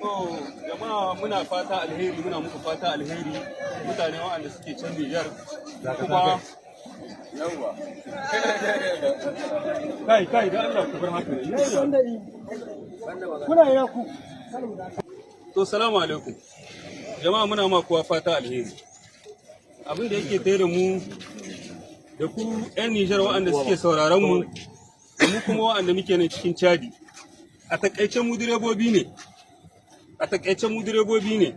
To jama'a muna fata alheri, muna muku fata alheri mutane waɗanda suke can Nijar kuma yawa kai da Allah ku bar haka ne. Kuna ina ku. To salamu alaikum. Jama'a muna ma kowa fata alheri. Abin da yake tare da mu da ku 'yan Nijar waɗanda suke sauraron mu da mu kuma waɗanda muke nan cikin Chadi. A takaice mu direbobi ne.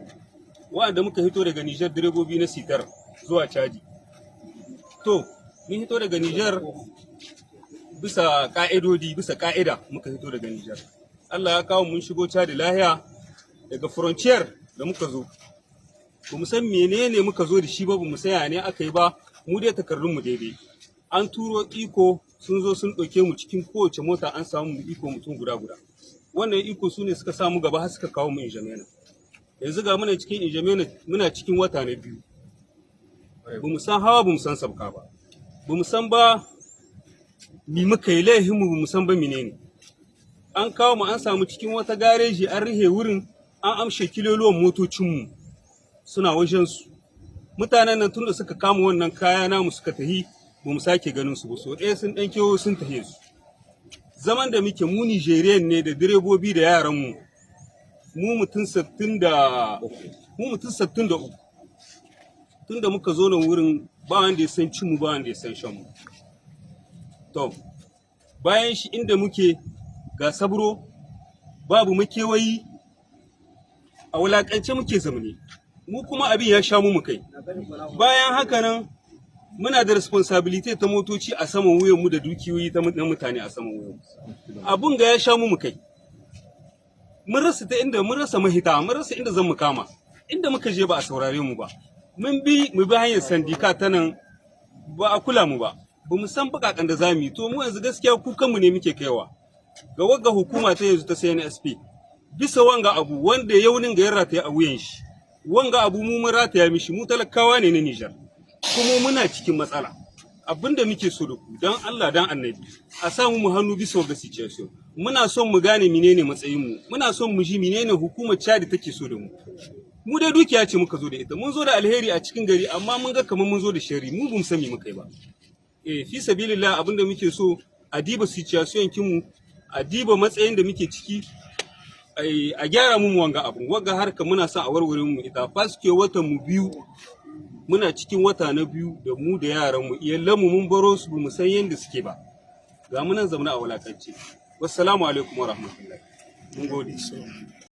Waɗanda muka hito daga Nijar direbobi na sitar zuwa Chadi. To, mun hito daga Nijar bisa ƙa'ida muka hito daga Nijar. Allah ya kawo mun shigo Chadi lahiya daga frontier da muka zo. Ba mu san menene muka zo da shi ba, ba mu san ne aka yi ba, mu dai takardunmu daidai. An turo iko sun zo sun ɗauke mu cikin kowace mota an samu iko mutum guda. Wannan iko su ne suka samu gaba har suka kawo mu Injamena. Yanzu ga muna cikin Injamena muna cikin wata na biyu. Ba mu san hawa ba mu san sabka ba. Ba mu san ba mi muka yi laihinmu ba mu san ba menene. An kawo mu an samu cikin wata gareji an rihe wurin an amshe kiloluwan motocinmu suna wajensu. Mutanen nan tun da suka kama wannan kaya namu suka tahi ba mu sake ganin su ba. So ɗaya sun ɗan kewo sun tahe su. Zaman da muke mu Nijeriyan ne da direbobi da yaranmu mu mutum 63 tun da muka zo nan wurin ba wanda ya san cinmu ba wanda ya san shanmu. To bayan shi inda muke ga sabro babu makewayi a wulakance muke zamani mu kuma abin ya sha mu kai. Bayan haka nan muna da responsibility ta motoci a saman wuyanmu da dukiyoyi na mutane a saman wuyanmu. Abun ga ya sha mu kai. Mun rasa mahita, mun rasa inda zan mu kama. Inda muka je ba a saurare mu ba. Mu bi hanyar sandika ta nan ba a kula mu ba. Ba mu san bukakan da zamu yi. To mu yanzu gaskiya kukanmu ne muke kaiwa. Ga wagga hukuma ta yanzu ta CNSP. Bisa wanga abu wanda yaunin ga ya rataya a wuyan shi. Wanga abu mu mun rataya mishi, mu talakawa ne na Nijar. Kuma muna cikin matsala. Abinda muke so da ku dan Allah dan Annabi a samu mu hannu bisa ga situation. Muna son mu gane menene matsayin mu. Muna son mu ji menene hukumar Chad take so da mu. Mu dai dukiya ce muka zo da ita. Mun zo da alheri a cikin gari amma mun ga kamar mun zo da sharri. Mu bamu sani muka yi ba. Fi sabilillah abinda muke so a diba situation kinmu, a diba matsayin da muke ciki, a gyara mu wanga abu. Wanga harka muna son a warware mu ita. Faske watan mu biyu muna cikin wata na biyu da mu da yaranmu iyalanmu mun baro su mu san yadda suke ba. Ga mu nan zamana a walakance. Wassalamu alaikum wa rahmatullahi. Mun gode.